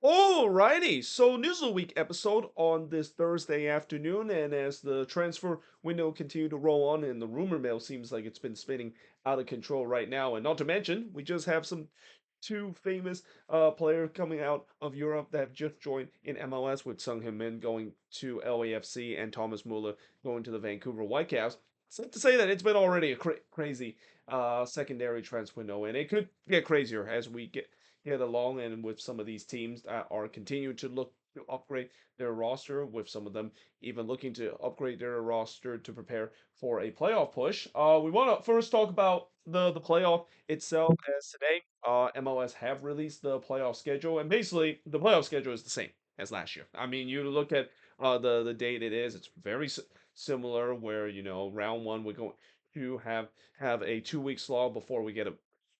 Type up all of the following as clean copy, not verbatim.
Alrighty, so news of the week episode on this Thursday afternoon, and as the transfer window continued to roll on, and the rumor mill seems like it's been spinning out of control right now, and not to mention, we just have some two famous players coming out of Europe that have just joined in MLS with Sung Min Min going to LAFC and Thomas Muller going to the Vancouver Whitecaps. So to say that it's been already a crazy secondary transfer window, and it could get crazier as we get along, and with some of these teams that are continuing to look to upgrade their roster, with some of them even looking to upgrade their roster to prepare for a playoff push. We want to first talk about the playoff itself, as today MLS have released the playoff schedule, and basically the playoff schedule is the same as last year. I mean, you look at the date it is; it's very similar. Where round one we're going to have a 2 week slog before we get a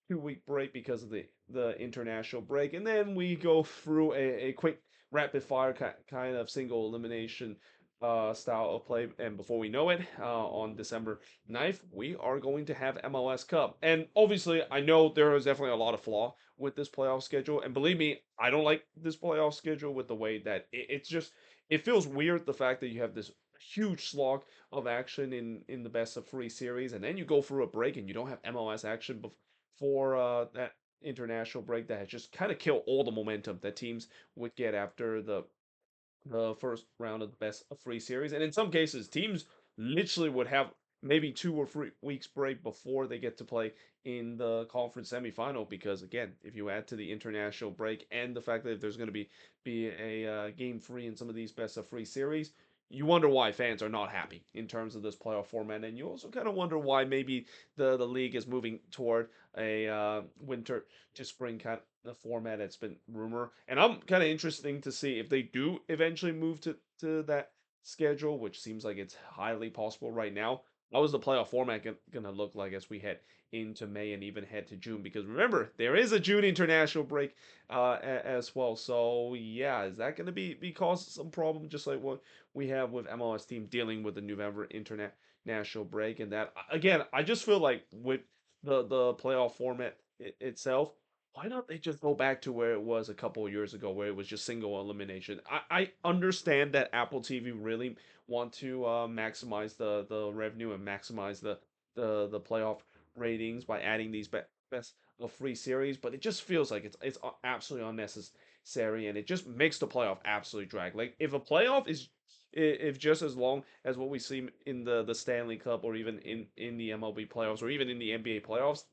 2 week break because of the international break, and then we go through a quick rapid fire kind of single elimination style of play. And before we know it, on December 9th, we are going to have MLS Cup. And obviously, I know there is definitely a lot of flaw with this playoff schedule. And believe me, I don't like this playoff schedule with the way that it's just, it feels weird the fact that you have this huge slog of action in the best of three series, and then you go through a break and you don't have MLS action before that international break that has just kind of killed all the momentum that teams would get after the first round of the best of three series. And in some cases, teams literally would have maybe 2 or 3 weeks break before they get to play in the conference semifinal. Because again, if you add to the international break and the fact that if there's going to be a game three in some of these best of three series, you wonder why fans are not happy in terms of this playoff format, and you also kind of wonder why maybe the league is moving toward a winter to spring kind of format. It's been rumor, and I'm kind of interesting to see if they do eventually move to that schedule, which seems like it's highly possible right now. How is the playoff format gonna look like as we head into May and even head to June? Because remember, there is a June international break as well. So yeah, is that gonna be cause some problem, just like what we have with MLS team dealing with the November international break? And that again, I just feel like with the playoff format itself, why don't they just go back to where it was a couple of years ago, where it was just single elimination? I understand that Apple TV really want to maximize the revenue and maximize the playoff ratings by adding these best of three series, but it just feels like it's absolutely unnecessary, and it just makes the playoff absolutely drag. Like if a playoff is if just as long as what we see in the Stanley Cup, or even in the MLB playoffs, or even in the NBA playoffs,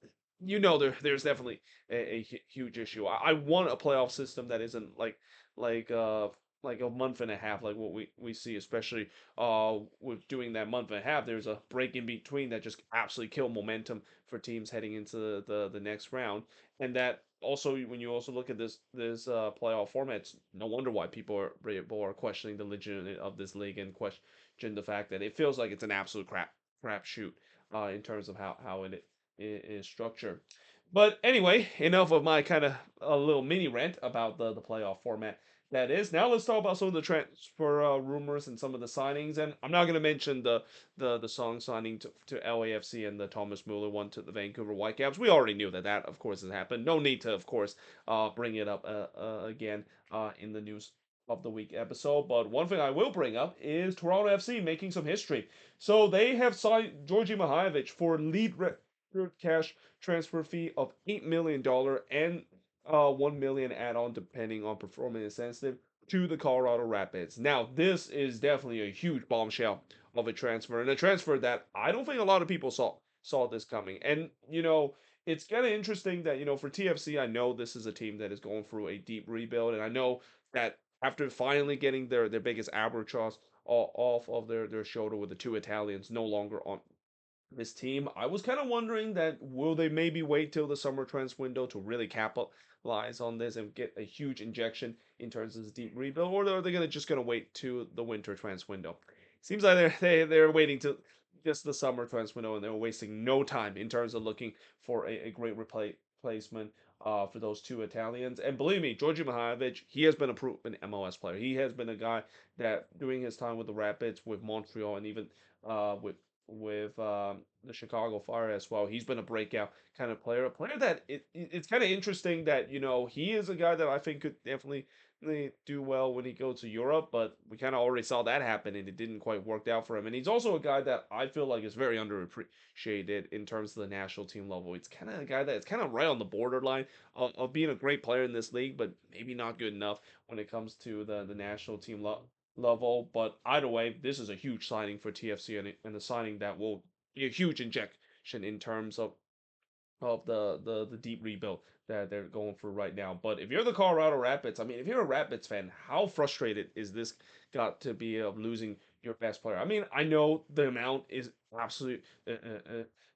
there's definitely a huge issue. I want a playoff system that isn't like uh like a month and a half, like what we see, especially with doing that month and a half. There's a break in between that just absolutely kill momentum for teams heading into the next round. And that also, when you also look at this playoff format, it's no wonder why people are questioning the legitimacy of this league, and question the fact that it feels like it's an absolute crap shoot in terms of how it is structured. But anyway, enough of my kind of a little mini rant about the playoff format. That is. Now let's talk about some of the transfer rumors and some of the signings. And I'm not going to mention the song signing to LAFC and the Thomas Muller one to the Vancouver Whitecaps. We already knew that of course, has happened. No need to, of course, bring it up again in the news of the week episode. But one thing I will bring up is Toronto FC making some history. So they have signed Djordje Mihailovic for lead cash transfer fee of $8 million and 1 million add-on depending on performance sensitive to the Colorado Rapids. Now, this is definitely a huge bombshell of a transfer, and a transfer that I don't think a lot of people saw this coming. And it's kind of interesting that for TFC, I know this is a team that is going through a deep rebuild, and I know that after finally getting their biggest albatross off of their shoulder with the two Italians no longer on this team, I was kind of wondering that will they maybe wait till the summer transfer window to really capitalize on this and get a huge injection in terms of this deep rebuild, or are they just gonna wait to the winter transfer window? Seems like they're waiting to just the summer transfer window, and they're wasting no time in terms of looking for a great replacement for those two Italians. And believe me, Djordje Mihailovic, he has been a proven MLS player. He has been a guy that, during his time with the Rapids, with Montreal, and even with the Chicago Fire as well. He's been a breakout kind of player, a player that it's kind of interesting that he is a guy that I think could definitely do well when he goes to Europe, but we kind of already saw that happen and it didn't quite work out for him. And he's also a guy that I feel like is very underappreciated in terms of the national team level. It's kind of a guy that's kind of right on the borderline of being a great player in this league, but maybe not good enough when it comes to the national team level. But either way, this is a huge signing for TFC and a signing that will be a huge injection in terms of the deep rebuild that they're going through right now. But if you're the Colorado Rapids, I mean, if you're a Rapids fan, how frustrated is this got to be of losing your best player? I mean, I know the amount is absolutely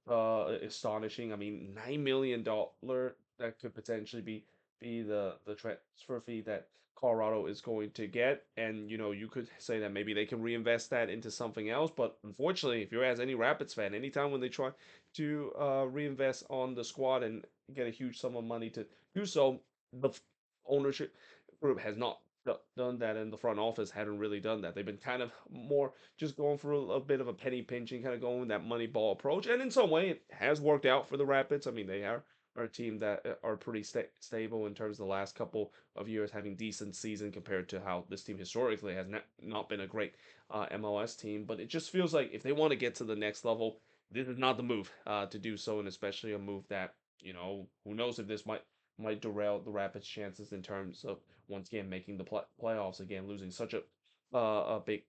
astonishing. I mean, $9 million that could potentially be the transfer fee that Colorado is going to get, and you could say that maybe they can reinvest that into something else. But unfortunately, if you're as any Rapids fan, anytime when they try to reinvest on the squad and get a huge sum of money to do so, the ownership group has not done that, and the front office hadn't really done that. They've been kind of more just going for a bit of a penny pinching, kind of going with that money ball approach, and in some way it has worked out for the Rapids. I mean, they are a team that are pretty stable in terms of the last couple of years having decent season compared to how this team historically has not been a great MLS team. But it just feels like if they want to get to the next level, this is not the move to do so, and especially a move that who knows if this might derail the Rapids' chances in terms of once again making the playoffs again, losing such a big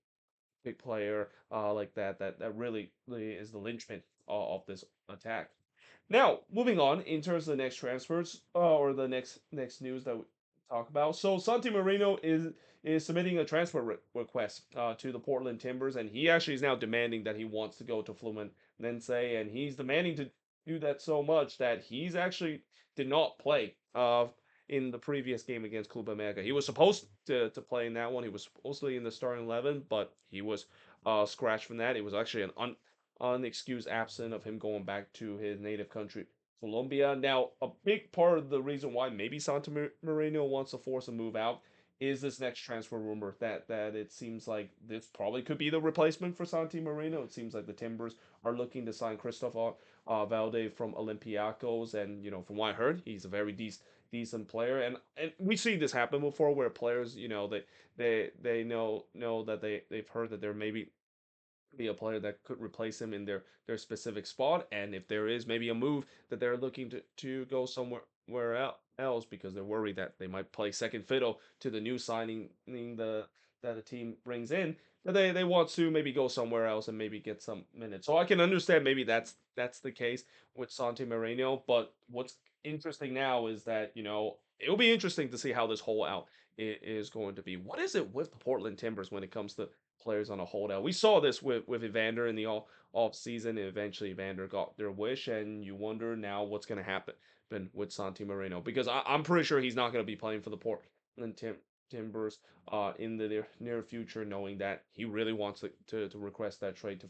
player like that really is the linchpin of this attack. Now, moving on in terms of the next transfers or the next news that we talk about. So Santi Marino is submitting a transfer request to the Portland Timbers, and he actually is now demanding that he wants to go to Fluminense, and he's demanding to do that so much that he's actually did not play in the previous game against Club America. He was supposed to play in that one. He was supposedly in the starting 11, but he was scratched from that. It was actually an unexcused absence of him going back to his native country, Colombia. Now, a big part of the reason why maybe Santa Marino wants to force a move out is this next transfer rumor that it seems like this probably could be the replacement for Santi Marino. It seems like the Timbers are looking to sign Christopher Valde from Olympiacos, and from what I heard, he's a very decent player, and we see this happen before where players, they know that they've heard that there maybe be a player that could replace him in their specific spot, and if there is maybe a move that they're looking to go somewhere else because they're worried that they might play second fiddle to the new signing that the team brings in, that they want to maybe go somewhere else and maybe get some minutes. So I can understand maybe that's the case with Santi Moreno, but what's interesting now is that it'll be interesting to see how this whole out is going to be. What is it with the Portland Timbers when it comes to players on a holdout? We saw this with Evander in the off season, and eventually Evander got their wish, and you wonder now what's going to happen with Santi Moreno, because I'm pretty sure he's not going to be playing for the Portland Timbers in the near future, knowing that he really wants to request that trade to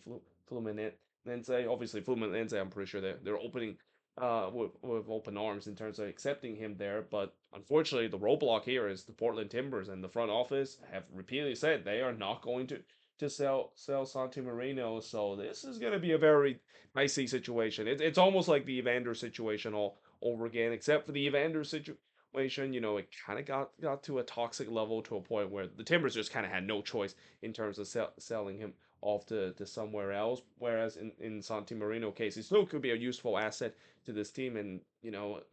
Fluminense. Obviously, Fluminense, I'm pretty sure they're opening with open arms in terms of accepting him there. But unfortunately, the roadblock here is the Portland Timbers, and the front office have repeatedly said they are not going to sell Santi Marino. So this is going to be a very dicey situation. It's almost like the Evander situation all over again, except for the Evander situation. It kind of got to a toxic level, to a point where the Timbers just kind of had no choice in terms of selling him off to somewhere else. Whereas in Santi Marino case, he still could be a useful asset to this team, and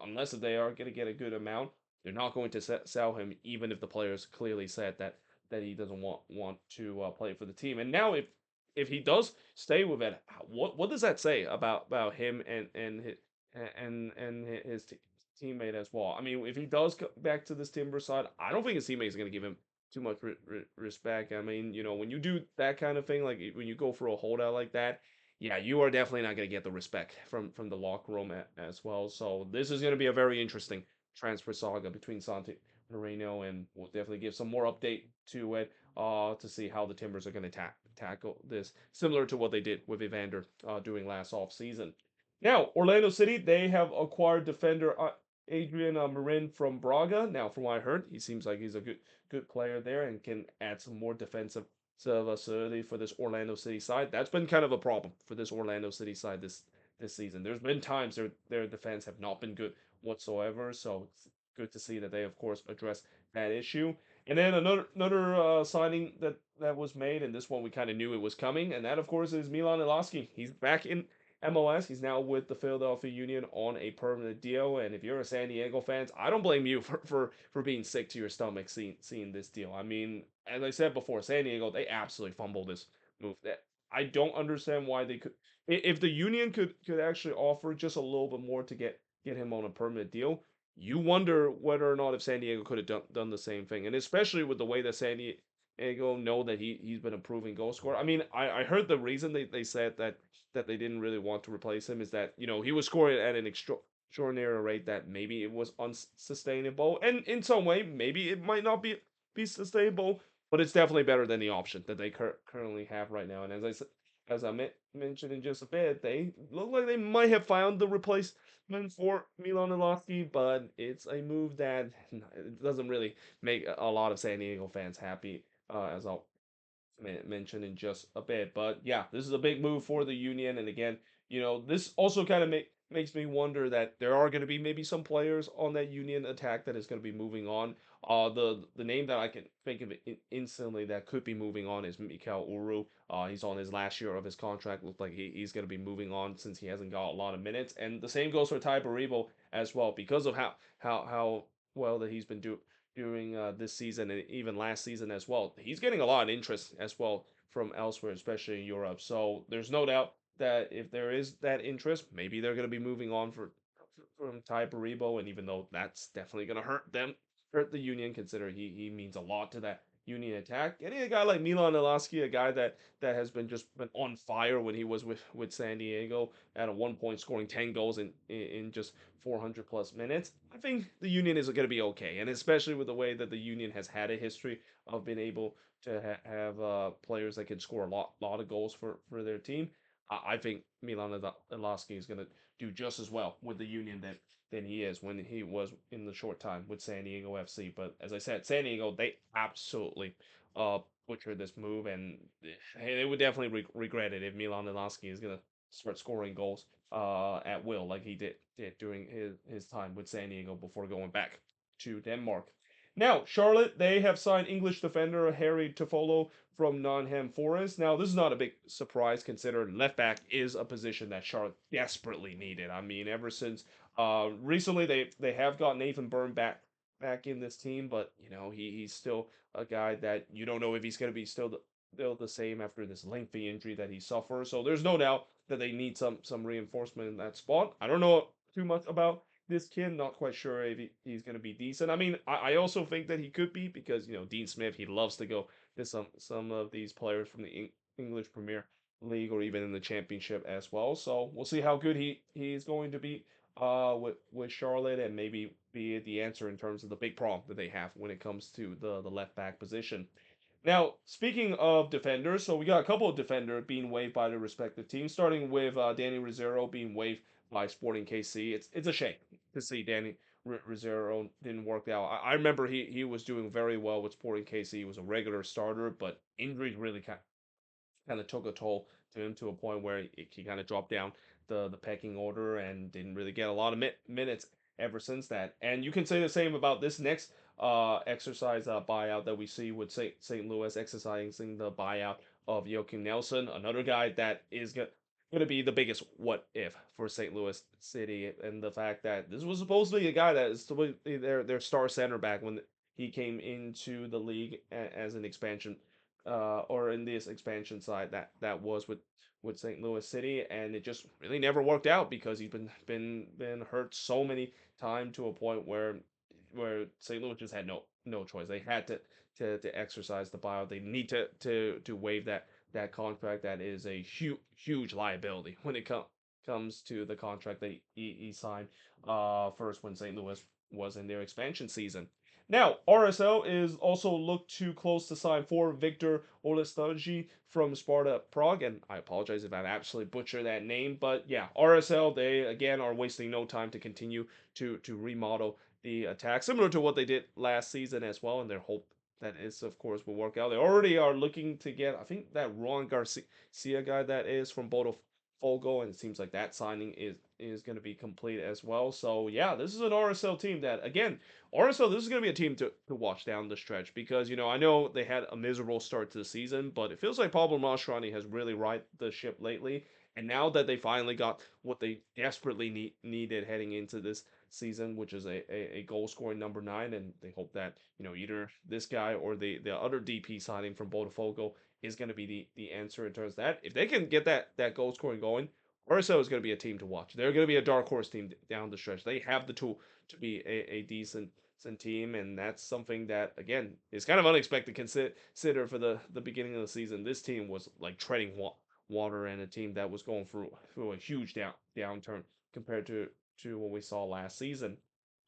unless they are going to get a good amount, they're not going to sell him, even if the players clearly said that he doesn't want to play for the team. And now if he does stay with it, what does that say about him and his teammate as well? I mean, if he does go back to this Timber side, I don't think his teammate is going to give him too much respect. I mean, when you do that kind of thing, like when you go for a holdout like that, yeah, you are definitely not going to get the respect from the locker room as well. So this is going to be a very interesting transfer saga between Santi Moreno, and we'll definitely give some more update to it to see how the Timbers are going to tackle this, similar to what they did with Evander doing last off season. Now, Orlando City, they have acquired defender Adrian Marin from Braga. Now, from what I heard, he seems like he's a good player there and can add some more defensive of facility for this Orlando City side. That's been kind of a problem for this Orlando City side this season. There's been times their defense have not been good whatsoever. So it's good to see that they of course address that issue. And then another signing that was made, and this one we kind of knew it was coming, and that of course is Milan Iloski. He's back in MLS. He's now with the Philadelphia Union on a permanent deal. And if you're a San Diego fan, I don't blame you for being sick to your stomach seeing this deal. I mean, as I said before, San Diego, they absolutely fumbled this move. That I don't understand why they could. If the Union could actually offer just a little bit more to get him on a permanent deal, you wonder whether or not if San Diego could have done the same thing. And especially with the way that San Diego know that he's been a proven goal scorer. I mean, I heard the reason they said that they didn't really want to replace him is that he was scoring at an extraordinary rate that maybe it was unsustainable, and in some way maybe it might not be sustainable, but it's definitely better than the option that they currently have right now. And as I mentioned in just a bit, they look like they might have found the replacement for Milan Iloski, but it's a move that it doesn't really make a lot of San Diego fans happy, as I'll mention in just a bit. But yeah, this is a big move for the Union, and again, this also kind of makes me wonder that there are going to be maybe some players on that Union attack that is going to be moving on. The name that I can think of instantly that could be moving on is Mikel Uru. He's on his last year of his contract. Looks like he's going to be moving on since he hasn't got a lot of minutes. And the same goes for Ty Baribo as well because of how well that he's been doing during this season and even last season as well. He's getting a lot of interest as well from elsewhere, especially in Europe. So there's no doubt that if there is that interest, maybe they're going to be moving on from Ty Baribo. And even though that's definitely going to hurt the Union, consider he means a lot to that Union attack. Getting a guy like Milan Iloski, a guy that has been on fire when he was with San Diego at a 1 point, scoring 10 goals in just 400 plus minutes. I think the Union is going to be okay, and especially with the way that the Union has had a history of being able to have players that can score a lot of goals for their team. I think Milan Iloski is going to do just as well with the Union than he is when he was in the short time with San Diego FC. But as I said, San Diego, they absolutely butchered this move, and hey, they would definitely regret it if Milan Iloski is going to start scoring goals at will like he did during his time with San Diego before going back to Denmark. Now, Charlotte, they have signed English defender Harry Toffolo from Nottingham Forest. Now, this is not a big surprise considering left back is a position that Charlotte desperately needed. I mean, ever since recently they have got Nathan Byrne back in this team, but he's still a guy that you don't know if he's going to be still the same after this lengthy injury that he suffered. So there's no doubt that they need some reinforcement in that spot. I don't know too much about this kid. Not quite sure if he's going to be decent. I mean, I also think that he could be because Dean Smith, he loves to go to some of these players from the English Premier League or even in the Championship as well. So we'll see how good he's going to be with Charlotte, and maybe be the answer in terms of the big problem that they have when it comes to the left back position. Now, speaking of defenders, so we got a couple of defenders being waived by the respective teams, starting with Danny Rizzero being waived by Sporting KC. It's a shame to see Danny Rizzero didn't work out. I remember he was doing very well with Sporting KC. He was a regular starter, but injuries really kind of took a toll to him to a point where he kind of dropped down the pecking order and didn't really get a lot of minutes ever since that. And you can say the same about this next exercise buyout that we see with St. Louis exercising the buyout of Joakim Nelson, another guy that is going to be the biggest what if for St. Louis City, and the fact that this was supposedly a guy that is supposed to be their star center back when he came into the league as an expansion or in this expansion side that was with St. Louis City, and it just really never worked out because he's been hurt so many times to a point where St. Louis just had no choice. They had to exercise the buyout. They need to waive that contract. That is a huge liability when it comes to the contract that he signed first when St. Louis was in their expansion season. Now, RSL is also looked to close to sign for Victor Olestoji from Sparta Prague, and I apologize if I absolutely butcher that name, but yeah, RSL, they again are wasting no time to continue to remodel the attack, similar to what they did last season as well, and they're that is, of course, will work out. They already are looking to get, I think, that Ron Garcia guy that is from Botafogo, and it seems like that signing is going to be complete as well. So yeah, this is an RSL team that, again, RSL, this is going to be a team to watch down the stretch because, I know they had a miserable start to the season, but it feels like Pablo Mascherani has really right the ship lately. And now that they finally got what they desperately needed heading into this season, which is a goal scoring number nine, and they hope that either this guy or the other DP signing from Botafogo is going to be the answer in terms of that. If they can get that goal scoring going, RSO is going to be a team to watch. They're going to be a dark horse team down the stretch. They have the tool to be a decent team, and that's something that again is kind of unexpected consider for the beginning of the season. This team was like treading water, and a team that was going through a huge downturn compared to what we saw last season.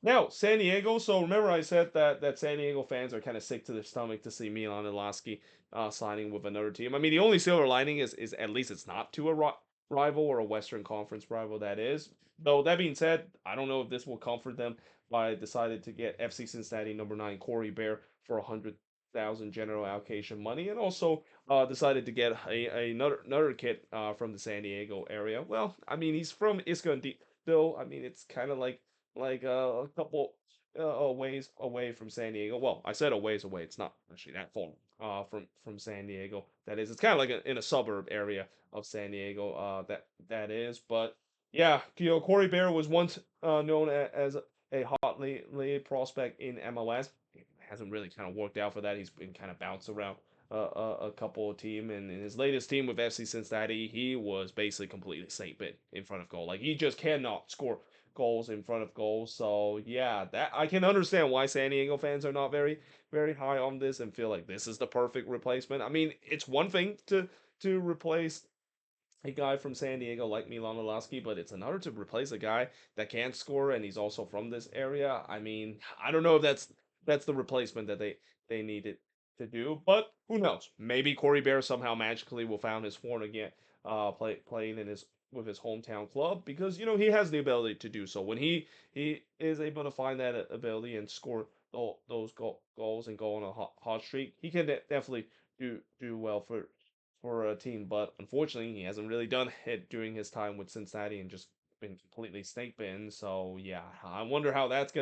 Now, San Diego. So remember, I said that San Diego fans are kind of sick to their stomach to see Milan and Lasky signing with another team. I mean, the only silver lining is at least it's not to a rival or a Western Conference rival. That is. Though that being said, I don't know if this will comfort them. By decided to get FC Cincinnati number nine Corey Bear for 100,000 general allocation money, and also decided to get another kid from the San Diego area. Well, I mean, he's from Isco, still. I mean, it's kind of like a couple ways away from San Diego. Well, I said a ways away. It's not actually that far from San Diego. That is, it's kind of like in a suburb area of San Diego. That is, but yeah, Corey Bear was once known as a hot lead prospect in MLS. It hasn't really kind of worked out for that. He's been kind of bounced around a couple of team, and in his latest team with FC Cincinnati, he was basically completely saint bit in front of goal. Like he just cannot score goals in front of goals. So yeah, that I can understand why San Diego fans are not very high on this and feel like this is the perfect replacement. I mean, it's one thing to replace a guy from San Diego like Milan Lasky, but it's another to replace a guy that can't score and he's also from this area. I mean, I don't know if that's the replacement that they needed to do, but who knows? Maybe Corey Bear somehow magically will found his form again, playing in his with his hometown club because he has the ability to do so. When he is able to find that ability and score those goals and go on a hot streak, he can definitely do well for a team, but unfortunately, he hasn't really done it during his time with Cincinnati and just been completely snake bitten. So yeah, I wonder how that's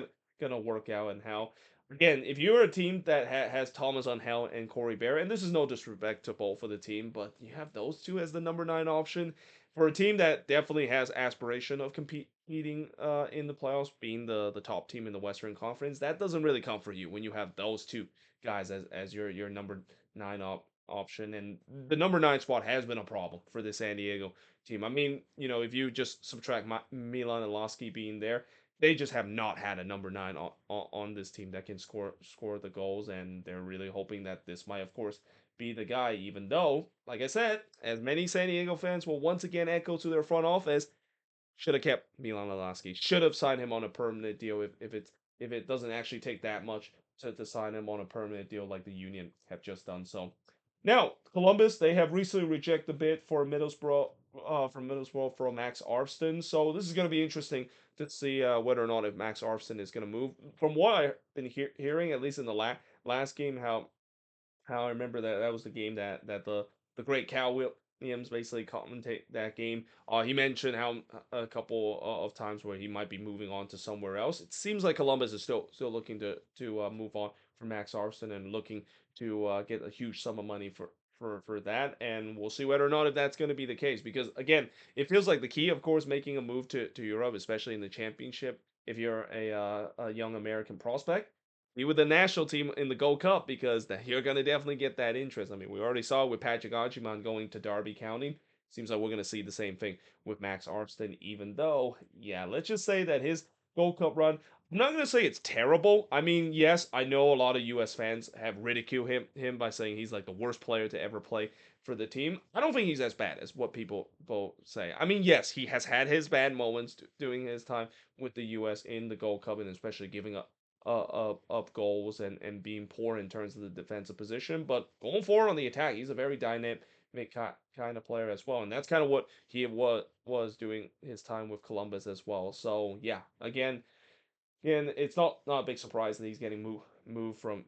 gonna work out and how. Again, if you're a team that has Thomas Hell and Corey Bear, and this is no disrespect to both of the team, but you have those two as the number nine option for a team that definitely has aspiration of competing in the playoffs, being the top team in the Western Conference. That doesn't really come for you when you have those two guys as your number nine option. And the number nine spot has been a problem for the San Diego team. I mean, if you just subtract Milan and Lasky being there, they just have not had a number nine on this team that can score the goals, and they're really hoping that this might, of course, be the guy. Even though, like I said, as many San Diego fans will once again echo to their front office, should have kept Milan Lasky. Should have signed him on a permanent deal if it doesn't actually take that much to sign him on a permanent deal like the Union have just done. So now Columbus, they have recently rejected the bid for Middlesbrough from Middlesbrough for Max Arfston. So this is going to be interesting to see whether or not if Max Arfston is going to move. From what I've been hearing, at least in the last game, how I remember that was the game that the great Cal Williams basically commentate that game. He mentioned how a couple of times where he might be moving on to somewhere else. It seems like Columbus is still looking to move on from Max Arfston and looking to get a huge sum of money for that, and we'll see whether or not if that's going to be the case. Because again, it feels like the key, of course, making a move to Europe, especially in the championship, if you're a young American prospect be with the national team in the Gold Cup because you're going to definitely get that interest. I mean, we already saw with Patrick Agyemang going to Derby County. Seems like we're going to see the same thing with Max Armstead, even though, yeah, let's just say that his Gold Cup run, I'm not going to say it's terrible. I mean, yes, I know a lot of U.S. fans have ridiculed him by saying he's like the worst player to ever play for the team. I don't think he's as bad as what people say. I mean, yes, he has had his bad moments during his time with the U.S. in the Gold Cup and especially giving up goals and being poor in terms of the defensive position. But going forward on the attack, he's a very dynamic kind of player as well, and that's kind of what he was doing his time with Columbus as well. So yeah, again, it's not a big surprise that he's getting moved from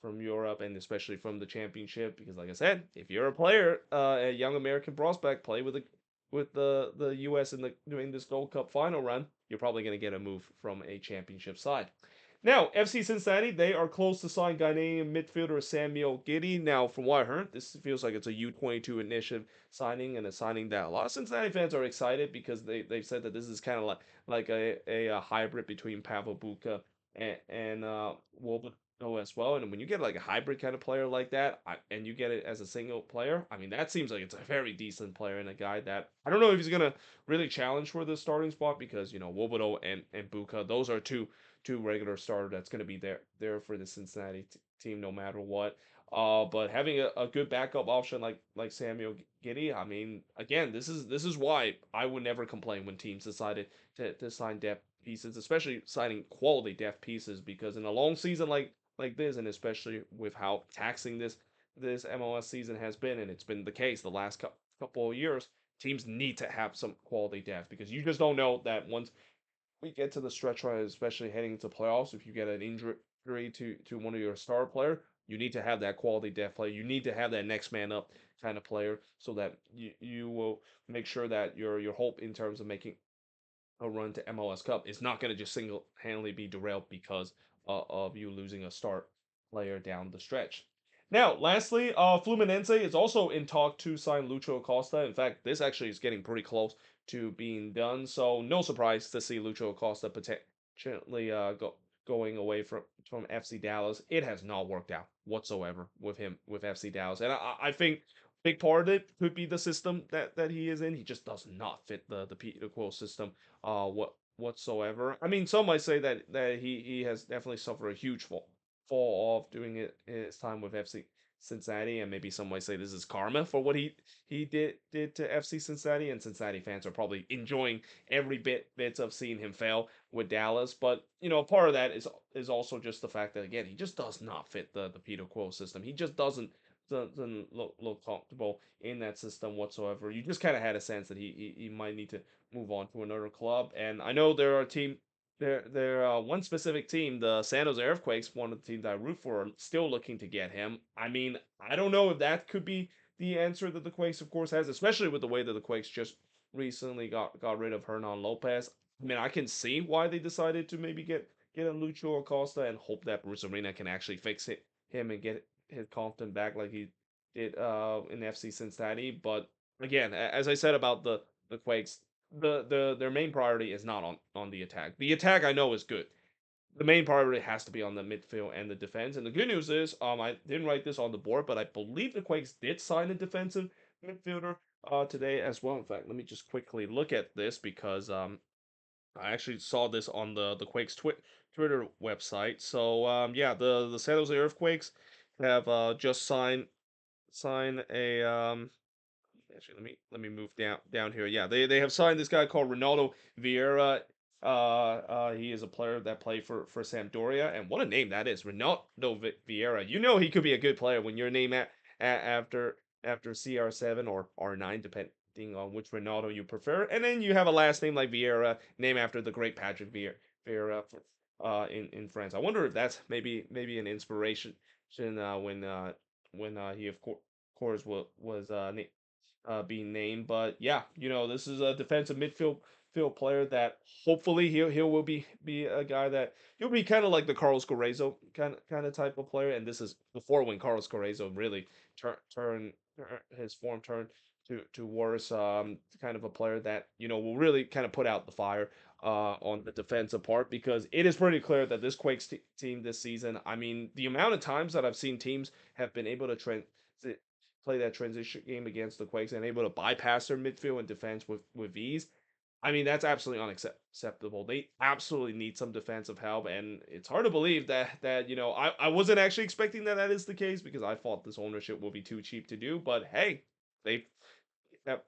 from Europe and especially from the championship. Because, like I said, if you're a player, a young American prospect, play with the U.S. in the doing this Gold Cup final run, you're probably going to get a move from a championship side. Now, FC Cincinnati, they are close to sign Ghanaian midfielder Samuel Giddy. Now, from what I heard, this feels like it's a U22 initiative signing and a signing that a lot of Cincinnati fans are excited because they've said that this is kind of like a hybrid between Pavel Buka and Wilbedo as well. And when you get like a hybrid kind of player like that, and you get it as a single player, I mean, that seems like it's a very decent player and a guy that I don't know if he's going to really challenge for the starting spot because, Wilbedo and Buka, those are two regular starter that's going to be there for the Cincinnati team no matter what. But having a good backup option like Samuel Giddy, I mean, again, this is why I would never complain when teams decided to sign depth pieces, especially signing quality depth pieces, because in a long season like this, and especially with how taxing this MLS season has been, and it's been the case the last couple of years, teams need to have some quality depth because you just don't know that once we get to the stretch run, especially heading into playoffs, if you get an injury to one of your star player, you need to have that quality depth player. You need to have that next man up kind of player so that you will make sure that your hope in terms of making a run to MLS Cup is not going to just single handedly be derailed because of you losing a star player down the stretch. Now, lastly, Fluminense is also in talk to sign Lucho Acosta. In fact, this actually is getting pretty close to being done, so no surprise to see Lucho Acosta potentially going away from FC Dallas. It has not worked out whatsoever with him with FC Dallas, and I think big part of it could be the system that he is in. He just does not fit the Peter Quill system whatsoever. I mean, some might say that he has definitely suffered a huge fall off doing it in his time with FC Cincinnati, and maybe some might say this is karma for what he did to FC Cincinnati, and Cincinnati fans are probably enjoying every bits of seeing him fail with Dallas. But part of that is also just the fact that again he just does not fit the Peter Quill system. He just doesn't look comfortable in that system whatsoever. You just kind of had a sense that he might need to move on to another club. And I know there are one specific team, the San Jose Earthquakes, one of the teams I root for, are still looking to get him. I mean, I don't know if that could be the answer that the Quakes, of course, has, especially with the way that the Quakes just recently got rid of Hernan Lopez. I mean, I can see why they decided to maybe get a Lucho Acosta and hope that Bruce Arena can actually fix him and get his confidence back like he did in FC Cincinnati. But again, as I said about the Quakes, their main priority is not on the attack. The attack I know is good. The main priority has to be on the midfield and the defense. And the good news is, I didn't write this on the board, but I believe the Quakes did sign a defensive midfielder today as well. In fact, let me just quickly look at this because I actually saw this on the Quakes Twitter website. So yeah, the San Jose Earthquakes have just signed a actually let me move down here. Yeah, they have signed this guy called Ronaldo Vieira. He is a player that played for Sampdoria, and what a name that is, Ronaldo Vieira. You know he could be a good player when your name after CR7 or R9, depending on which Ronaldo you prefer. And then you have a last name like Vieira, named after the great Patrick Vieira in France. I wonder if that's maybe an inspiration when he of course was being named. But yeah, this is a defensive midfield player that hopefully he will be a guy that he'll be kind of like the Carlos Correzo kind of type of player. And this is before when Carlos Correzo really his form turned to worse. Kind of a player that will really kind of put out the fire on the defensive part because it is pretty clear that this Quakes team this season. I mean, the amount of times that I've seen teams have been able to play that transition game against the Quakes and able to bypass their midfield and defense with ease. I mean, that's absolutely unacceptable. They absolutely need some defensive help, and it's hard to believe that I wasn't actually expecting that is the case because I thought this ownership would be too cheap to do. But hey, they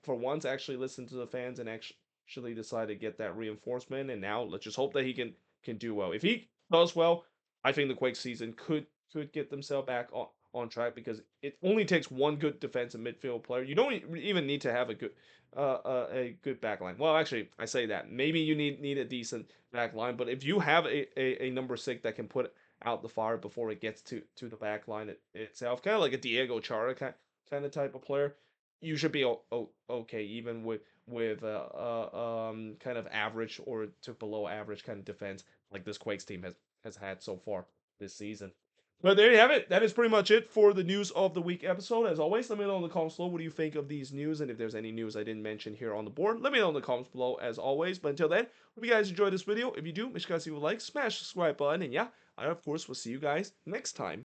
for once actually listened to the fans and actually decided to get that reinforcement. And now let's just hope that he can do well. If he does well, I think the Quake season could get themselves back on track because it only takes one good defensive midfield player. You don't even need to have a good back line. Well, actually, I say that maybe you need a decent back line, but if you have a number 6 that can put out the far before it gets to the back line itself. Kind of like a Diego Chara kind of type of player. You should be okay even with kind of average or to below average kind of defense like this Quakes team has had so far this season. But there you have it. That is pretty much it for the news of the week episode. As always, let me know in the comments below what do you think of these news, and if there's any news I didn't mention here on the board, let me know in the comments below as always. But until then, hope you guys enjoyed this video. If you do, make sure you guys leave a like, smash the subscribe button, and yeah, I of course will see you guys next time.